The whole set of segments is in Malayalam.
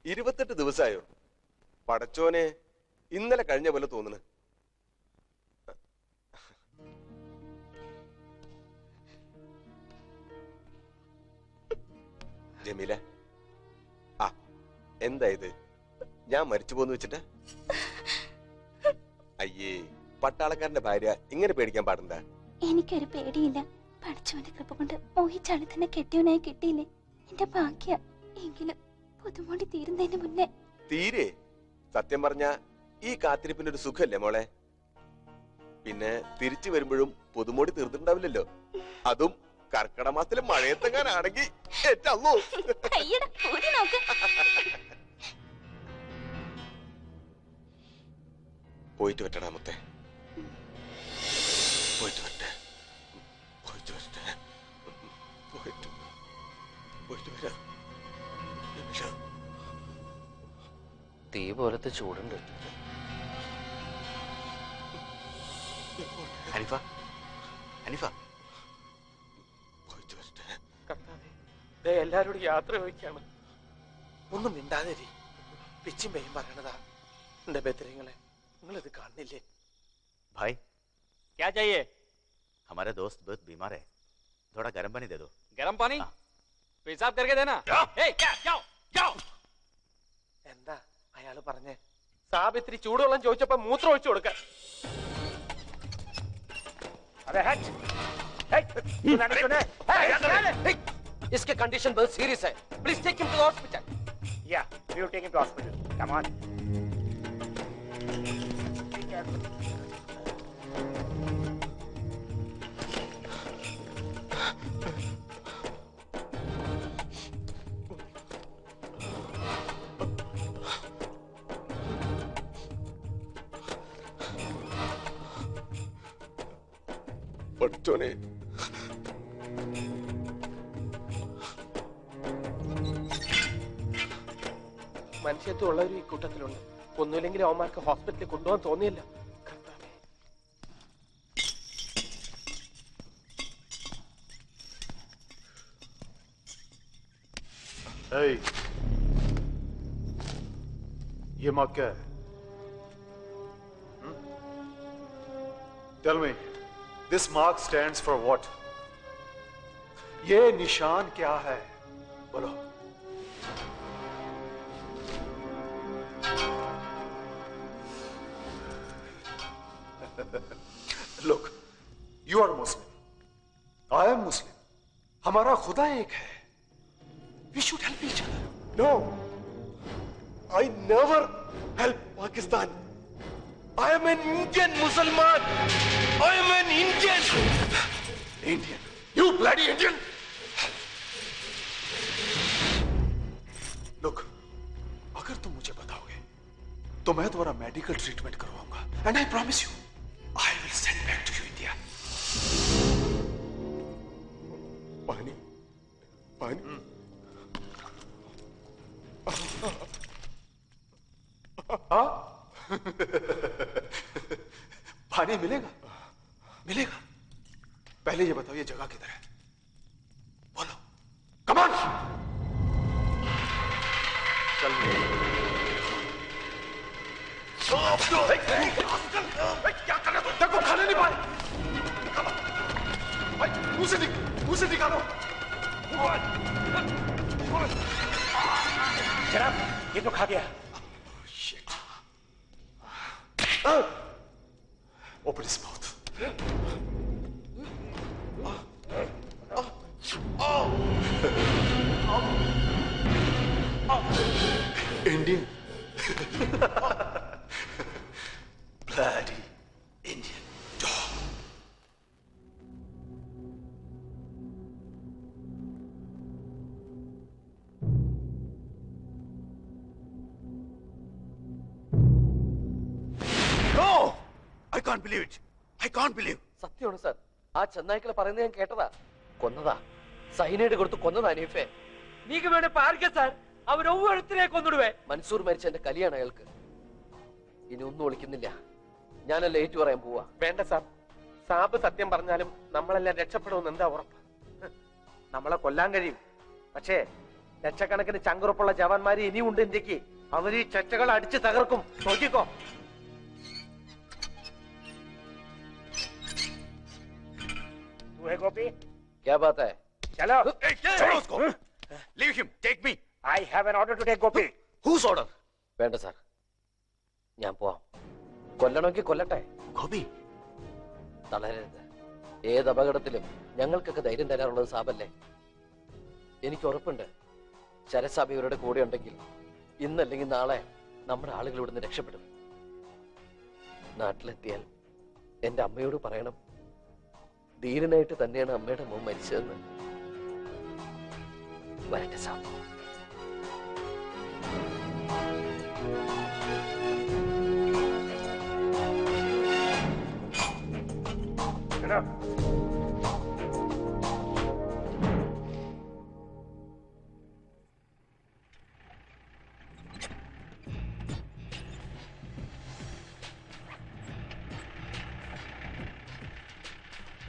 28 ദിവസമായോ? പടച്ചോനെ, ഇന്നലെ കഴിഞ്ഞ പോലെ തോന്നുന്നു. ജമീല, എന്താ ഇത്? ഞാൻ മരിച്ചു പോന്ന് വെച്ചിട്ട്? അയ്യേ, പട്ടാളക്കാരന്റെ ഭാര്യ ഇങ്ങനെ പേടിക്കാൻ പാടണ്ട. എനിക്കൊരു പേടിയില്ല. പഠിച്ചവന്റെ കൃപ കൊണ്ട് മോഹിച്ചാളി തന്നെ കെട്ടിയവനായി കിട്ടിയില്ലേ, എന്റെ ഭാഗ്യ. എങ്കിലും പുതുമോടി തീരുന്നതിന് മുന്നേ. തീരെ? സത്യം പറഞ്ഞ ഈ കാത്തിരിപ്പിനൊരു സുഖല്ലേ മോളെ? പിന്നെ തിരിച്ചു വരുമ്പോഴും പുതുമോടി തീർന്നിട്ടുണ്ടാവില്ലല്ലോ. അതും കർക്കിടക മാസത്തിലെ മഴയത്തെങ്ങാനാണെങ്കിൽ ഏറ്റല്ലോ. പോയിട്ട് വറ്റടാ മുത്തേ, പോയിട്ട് വരട്ടെ, പോയിട്ട് വരട്ടെ, പോയിട്ട് വരാം. തീ പോലത്തെ ചൂടുണ്ട്. ഹനീഫ, ഹനീഫ, എല്ലാരോടും യാത്ര ചോദിക്കാണ്. ഒന്നും മിണ്ടാതെ പിച്ചും പേയും പറയണതാ. എന്റെ ബേത്തരങ്ങളെ, നിങ്ങളിത് കാണുന്നില്ലേ? भाई क्या चाहिए? हमारा दोस्त बहुत बीमार है, थोड़ा गर्म पानी दे दो. गर्म पानी? पेशाब करके देना. എന്താ അയാള് പറഞ്ഞേ? സാബ് ഇത്തിരി ചൂടുവെള്ളം ചോദിച്ചപ്പോ മൂത്രം ഒഴിച്ചു കൊടുക്ക. इसके कंडीशन बहुत सीरियस है. Please take him to hospital. Yeah we will take him to hospital. Come on. പഠിച്ചോനെ, മനുഷ്യത്വമുള്ളവരും ഈ കൂട്ടത്തിലുണ്ട്. ഒന്നുമില്ലെങ്കിൽ അവന്മാർക്ക് ഹോസ്പിറ്റലിൽ കൊണ്ടുപോകാൻ തോന്നിയില്ല. ये मार्क क्या है? Tell me, this mark stands for what? ये निशान क्या है? बोलो. Look, you are Muslim. I am Muslim. हमारा खुदा एक है. We should help each other. No, I never help Pakistan. I am an Indian Musliman. I am an Indian. Indian? You bloody Indian! Look, अगर तुम मुझे बताओगे तो मैं तुम्हारा मेडिकल ट्रीटमेंट करवाऊंगा. And I promise you, I will send back to you India. पानी, पानी. पानी मिलेगा? मिलेगा. पहले ये बताओ, ये जगह किधर है? बोलो. Come on. चल. क्या कर रहे हो? देखो खाने नहीं पाए. भाई मुंह से निकालो. जनाब, ये तो खा गया. Open his mouth. Indian. Bloody Indian dog. No! I can't believe it. I can't believe. സത്യമാണ് സാർ. ആ ചെന്നായ്ക്കളെ പറയുന്നത് ഞാൻ കേട്ടതാ. കൊന്നതാ. സൈനൈഡ് കൊടുത്ത് കൊന്നതാ അനീഫെ. നീക്ക് വേണേ പാർക്ക സാർ. അവരൊവ്വൊരുത്തരെ കൊന്നിടുവേ. മൻസൂർ മരിച്ച എന്റെ കലിയാണ് അയാൾക്ക്. ഇനി ഒന്നും ഒളിക്കുന്നില്ല. ഞാനല്ല ഏറ്റു പറയാൻ പോവാ. വേണ്ട സാർ. സാബ് സത്യം പറഞ്ഞാലും നമ്മളെല്ലാം രക്ഷപ്പെടുമെന്ന് എന്താ ഉറപ്പ്? നമ്മളെ കൊല്ലാൻ കഴിയും, പക്ഷേ ലക്ഷക്കണക്കിന് ചങ്കുറപ്പുള്ള ജവാന്മാര് ഇനിയുണ്ട് ഇന്ത്യക്ക്. അവർ ഈ ചച്ചകൾ അടിച്ച് തകർക്കും. നോക്കിക്കോ. गोपी क्या बात है? चलो. छोड़ो उसको. Leave him. Take me. I have an order to take Gopi. Whose order? വേണ്ട സാർ, ഞാൻ പോവാം. കൊല്ലണമെങ്കിൽ കൊല്ലട്ടെ. Gopi. തളരരുത്. ഏത് അപകടത്തിലും ഞങ്ങൾക്കൊക്കെ ധൈര്യം തരാറുള്ളത് സാബല്ലേ. എനിക്ക് ഉറപ്പുണ്ട്, ശരസാബി ഇവരുടെ കൂടെ ഉണ്ടെങ്കിൽ ഇന്നല്ലെങ്കിൽ നാളെ നമ്മുടെ ആളുകൾ ഇവിടുന്ന് രക്ഷപ്പെടും. നാട്ടിലെത്തിയാൽ എന്റെ അമ്മയോട് പറയണം, ധീരനായിട്ട് തന്നെയാണ് അമ്മയുടെ മോൻ മരിച്ചതെന്ന്. വരട്ടെ സാബ്.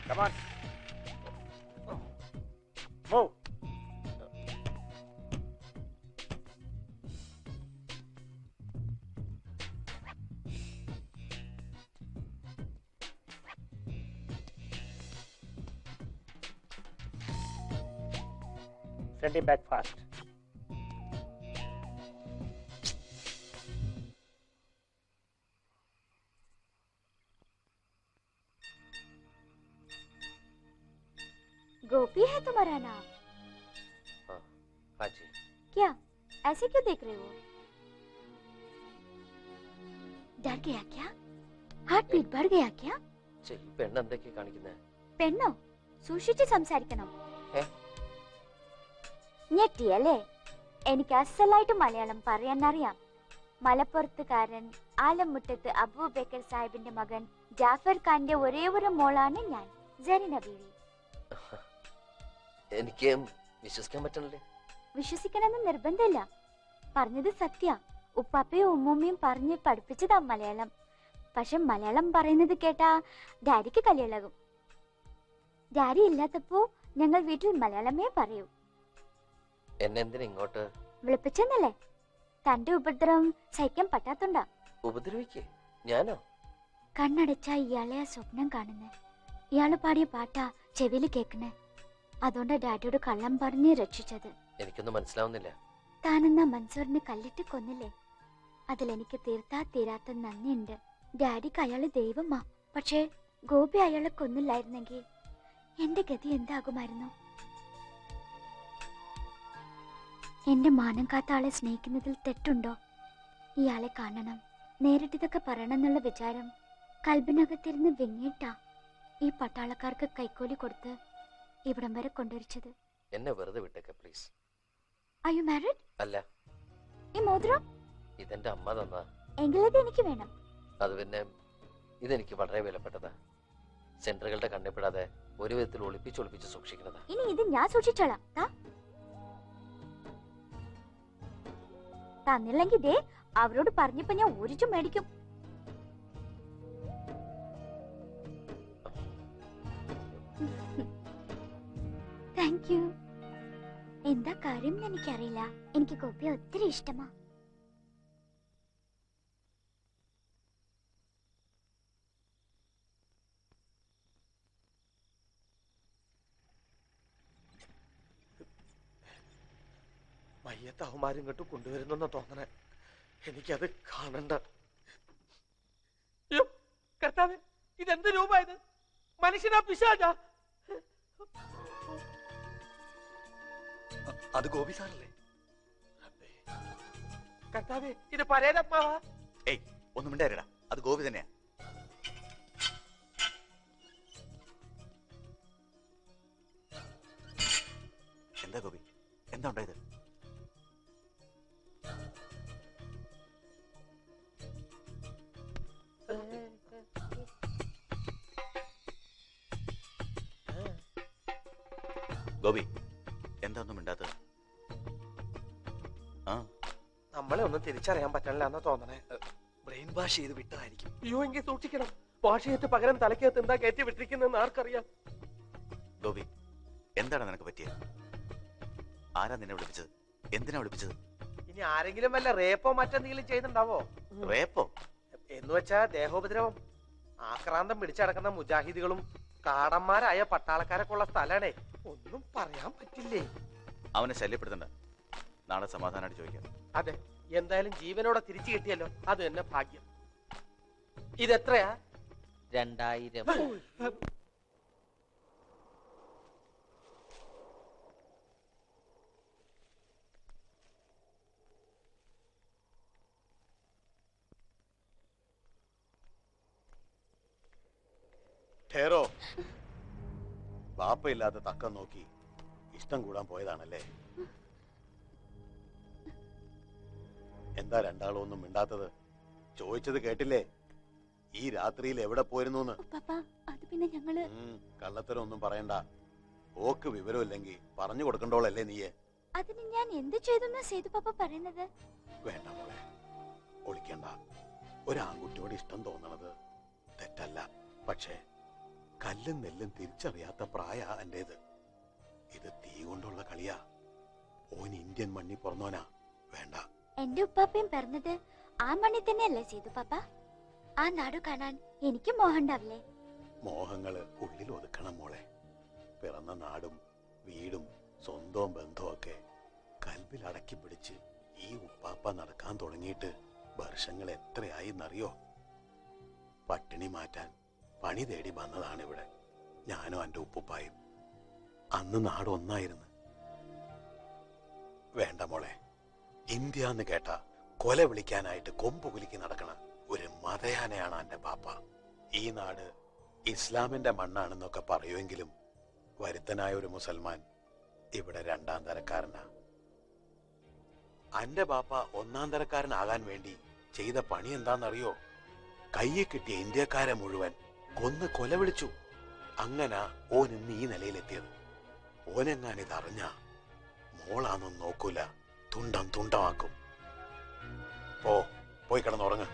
Come on. Move. Send him back fast. गोपी है तुम्हारा नाम? हाँ जी. क्या ऐसे क्यों देख रहे हो? डर गया क्या? हार्ट बीट बढ़ गया क्या? പെണ്ണ് എന്തൊക്കെയാ കാണിക്കുന്നത്? പെണ്ണോ? സൂക്ഷിച്ച് സംസാരിക്കണം. ഏ? ഞെട്ടിയല്ലേ? എനിക്ക് അസലായിട്ട് മലയാളം പറയാൻ അറിയാം. മലപ്പുറത്തുകാരൻ ആലമുട്ടത്ത് അബൂബക്കർ സാഹിബിന്റെ മകൻ ജാഫർ ഖാന്റെ ഒരേ ഒരു മോളാണ് ഞാൻ, സരീന ബീവി. എനിക്ക് വിശ്വസിക്കാൻ പറ്റണല്ലേ? വിശ്വസിക്കണമെന്ന് നിർബന്ധമില്ല. പറഞ്ഞത് സത്യ. ഉപ്പാപ്പയും ഉമ്മൂമ്മയും പറഞ്ഞ് പഠിപ്പിച്ചതാ മലയാളം. പക്ഷെ മലയാളം പറയുന്നത് കേട്ടാ ഡാഡിക്ക് കലിയിളകും. ഡാഡി ഇല്ലാത്തപ്പോ ഞങ്ങൾ വീട്ടിൽ മലയാളമേ പറയൂ. എന്നെ എന്തിനാ ഇങ്ങോട്ട് വിളിപ്പിച്ചെന്നല്ലേ? തന്റെ ഉപദ്രവം സഹിക്കാൻ പറ്റാത്തോണ്ടാ. ഉപദ്രവിക്കേ? ഞാനോ? കണ്ണടച്ചാ ഇയാളെ സ്വപ്നം കാണുന്നേ. ഇയാള് പാടിയ പാട്ടാ ചെവിയില് കേൾക്കുന്നേ. അതുകൊണ്ടാ ഡാഡിയോട് കള്ളം പറഞ്ഞ് രക്ഷിച്ചത്. എനിക്കൊന്നും മനസ്സിലാവുന്നില്ല. താനെന്നാ മൻസൂറിനെ കല്ലിട്ട് കൊന്നില്ലേ? അതിലെനിക്ക് തീർത്താ തീരാത്ത നന്ദിയുണ്ട്. ഡാഡിക്ക് അയാള് ദൈവമാ. പക്ഷേ ഗോപി അയാളെ കൊന്നില്ലായിരുന്നെങ്കിൽ എന്റെ ഗതി എന്താകുമായിരുന്നു? എന്റെ മാനം കാത്ത ആളെ സ്നേഹിക്കുന്നതിൽ തെറ്റുണ്ടോ? ഇയാളെ കാണണം, നേരിട്ടിതൊക്കെ പറയണമെന്നുള്ള വിചാരം കൽബിനകത്തിരുന്ന് വിങ്ങിയിട്ടാ ഈ പട്ടാളക്കാർക്ക് കൈക്കൂലി കൊടുത്ത് ഇവിടം വരെ കൊണ്ടുവരിച്ചത്. എന്നെ വെറുതെ വിട്ടേക്ക പ്ലീസ്. Are you married? അല്ല. ഈ മോതിരം ഇതെന്റെ അമ്മ തന്നാ. എങ്കിലത് എനിക്ക് വേണം. അത് പിന്നെ ഇതെനിക്ക് വളരെ വിലപ്പെട്ടതാ. സെന്ററുകളുടെ കണ്ണിപ്പെടാതെ ഒരു വിധത്തിൽ ഒളിപ്പിച്ച് സൂക്ഷിക്കുന്നതാ. ഇനി ഇത് ഞാൻ സൂക്ഷിച്ചോളാം. തന്നില്ലെങ്കിൽ ദേ അവരോട് പറഞ്ഞപ്പോ ഞാൻ ഊരിച്ചു മേടിക്കും. Thank you. എന്താ കാര്യം എനിക്കറിയില്ല. എനിക്ക് ഗോപിയെ ഒത്തിരി ഇഷ്ടമാ. മയ്യത്ത് അവന്മാരും ഇങ്ങോട്ട് കൊണ്ടുവരുന്നെന്ന് തോന്നണേ. എനിക്കത് കാണണ്ട. കർത്താവേ, ഇതെന്ത് രൂപായത്? മനുഷ്യനാ പിശാചാ? അത് ഗോപി സാറല്ലേ? കർത്താവേ, ഇത് പരേതമ്മാവാ? ഏയ്, ഒന്നും മിണ്ടായിരടാ, അത് ഗോപി തന്നെയാ. എന്താ ഗോപി, എന്താ ഉണ്ടായത്? ഗോപി, എന്താ ഒന്നും മിണ്ടാത്തത്? ആ, നമ്മളെ ഒന്നും തിരിച്ചറിയാൻ പറ്റണില്ല എന്നാ തോന്നണേ. ബ്രെയിൻ വാഷ് ചെയ്ത് വിട്ടതായിരിക്കും. അയ്യോ, എങ്കിൽ സൂക്ഷിക്കണം. വാഷിയിട്ട് പകരം തലയ്ക്കകത്ത് എന്താ കയറ്റി വിട്ടിരിക്കുന്നെന്ന് ആർക്കറിയാം? ഗോപി, എന്താണ് നിനക്ക് പറ്റിയത്? ആരാ നിന്നെ വിളിപ്പിച്ചത്? എന്തിനാ വിളിപ്പിച്ചത്? ഇനി ആരെങ്കിലും വല്ല റേപ്പോ മറ്റെന്തെങ്കിലും ചെയ്യുന്നുണ്ടാവോ? റേപ്പോ? എന്ന് വെച്ചാ ദേഹോപദ്രവം. ആക്രാന്തം പിടിച്ചടക്കുന്ന മുജാഹിദുകളും കാടന്മാരായ പട്ടാളക്കാരൊക്കെ ഉള്ള സ്ഥലാണേ. ഒന്നും പറയാൻ പറ്റില്ലേ. അവനെ ശല്യപ്പെടുത്തണ്ട. നാളെ സമാധാനമായിട്ട് ചോദിക്കാം. അതെ, എന്തായാലും ജീവനോടെ തിരിച്ചു കിട്ടിയല്ലോ, അത് തന്നെ ഭാഗ്യം. ഇതെത്രയാ? 2000. ഠേറോ. ബാപ്പയില്ലാത്ത തക്കം നോക്കി ഇഷ്ടം കൂടാൻ പോയതാണല്ലേ? എന്താ രണ്ടാളും ഒന്നും മിണ്ടാത്തത്? ചോദിച്ചത് കേട്ടില്ലേ? ഈ രാത്രിയിൽ എവിടെ പോയിരുന്നു? അത് പിന്നെ ഞങ്ങള് കള്ളത്തരം ഒന്നും പറയണ്ട. ഓക്ക് വിവരമില്ലെങ്കിൽ പറഞ്ഞു കൊടുക്കണ്ടോളല്ലേ നീയെ? അതിന് ഞാൻ എന്ത് ചെയ്തു സേതു പാപ്പ പറയുന്നത്? വേണ്ട മോളെ, ഒളിക്കണ്ട. ഒരാൺകുട്ടിയോട് ഇഷ്ടം തോന്നണത് തെറ്റല്ല. പക്ഷേ കല്ലും നെല്ലും തിരിച്ചറിയാത്ത പ്രായ എന്റേത്. ഇത് തീ കൊണ്ടുള്ള കളിയാ. ഓൻ ഇന്ത്യൻ മണ്ണി പിറന്നോനാ. വേണ്ട. എന്റെ ഉപ്പാപ്പയും പറഞ്ഞത് ആ മണ്ണി തന്നെയല്ലേ സേതു പാപ്പ? ആ നാടു കാണാൻ എനിക്ക് മോഹമുണ്ടാവില്ലേ? മോഹങ്ങള് ഉള്ളിൽ ഒതുക്കണം മോളെ. പിറന്ന നാടും വീടും സ്വന്തവും ബന്ധവും ഒക്കെ കൽവിൽ അടക്കി പിടിച്ച് ഈ ഉപ്പാപ്പ നടക്കാൻ തുടങ്ങിയിട്ട് വർഷങ്ങൾ എത്രയായി എന്നറിയോ? പട്ടിണി മാറ്റാൻ പണി തേടി വന്നതാണിവിടെ. ഞാനും എൻ്റെ ഉപ്പുപ്പായും. അന്ന് നാട് ഒന്നായിരുന്നു. വേണ്ട മോളെ, ഇന്ത്യ എന്ന് കേട്ട കൊല വിളിക്കാനായിട്ട് കൊമ്പ് കുലുക്കി നടക്കണ ഒരു മതയാനയാണ് എൻ്റെ പാപ്പ. ഈ നാട് ഇസ്ലാമിന്റെ മണ്ണാണെന്നൊക്കെ പറയുമെങ്കിലും വരുത്തനായ ഒരു മുസൽമാൻ ഇവിടെ രണ്ടാം തരക്കാരനാ. അന്റെ ബാപ്പ ഒന്നാം തരക്കാരനാകാൻ വേണ്ടി ചെയ്ത പണി എന്താണെന്നറിയോ? കയ്യെ കിട്ടിയ ഇന്ത്യക്കാരെ മുഴുവൻ കൊന്ന് കൊല വിളിച്ചു. അങ്ങനെ ഓൻ ഇന്ന് ഈ നിലയിലെത്തിയത്. ഓനെങ്ങാനിതറിഞ്ഞ മോളാന്നും നോക്കൂല, തുണ്ടം തുണ്ടമാക്കും. പോയി കിടന്നുറങ്ങ.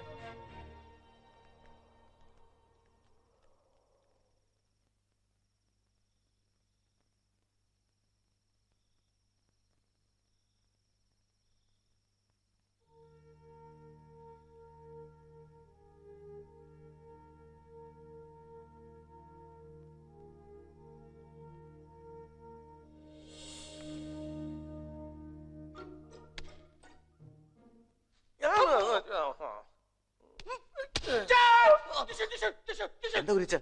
എന്താ കുരിച്ച?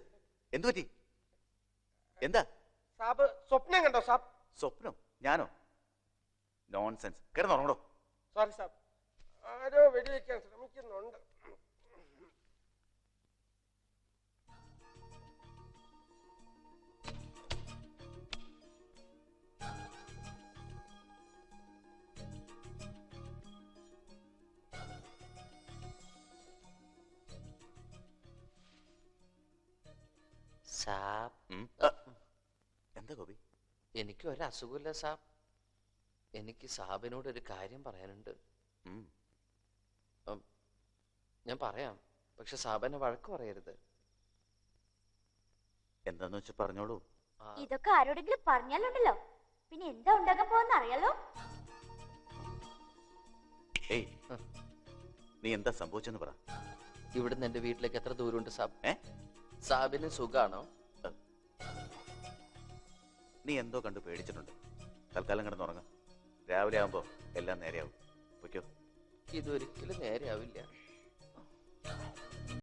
എന്തു പറ്റി? എന്താ സാബ് സ്വപ്നം കണ്ടോ സാബ്? സ്വപ്നം? ഞാനോ? നോൺസെൻസ്. കിടന്നുറങ്ങടോ. സോറി സാബ്, ആരോ വെടിവെക്കാൻ ശ്രമിക്കുന്നുണ്ട്. സാബ്, എന്താ ഗോപി? എനിക്ക് ഒരു അസുഖമില്ല സാബ്. എനിക്ക് സാബിനോട് ഒരു കാര്യം പറയാനുണ്ട്. ഞാൻ പറയാം, പക്ഷെ സാബിനെ വഴക്ക് പറയരുത്. എന്താന്ന് വെച്ചാ പറഞ്ഞോളൂ. ഇതൊക്കെ ആരോടെങ്കിലും പറഞ്ഞാലുണ്ടല്ലോ പിന്നെ എന്താ ഉണ്ടാകാൻ പോകുന്ന അറിയാലോ? ഏയ്, നീ എന്താ സംഭവിച്ചെന്ന് പറ. ഇവിടുന്ന് എന്റെ വീട്ടിലേക്ക് എത്ര ദൂരമുണ്ട് സാബ്? സാബിന് സുഖാണോ? നീ എന്തോ കണ്ടു പേടിച്ചിട്ടുണ്ട്. തൽക്കാലം കിടന്നുറങ്ങാം. രാവിലെ ആവുമ്പോ എല്ലാം നേരെയാവും. പൊയ്ക്കോ. ഇതൊരിക്കലും നേരെയാവില്ല.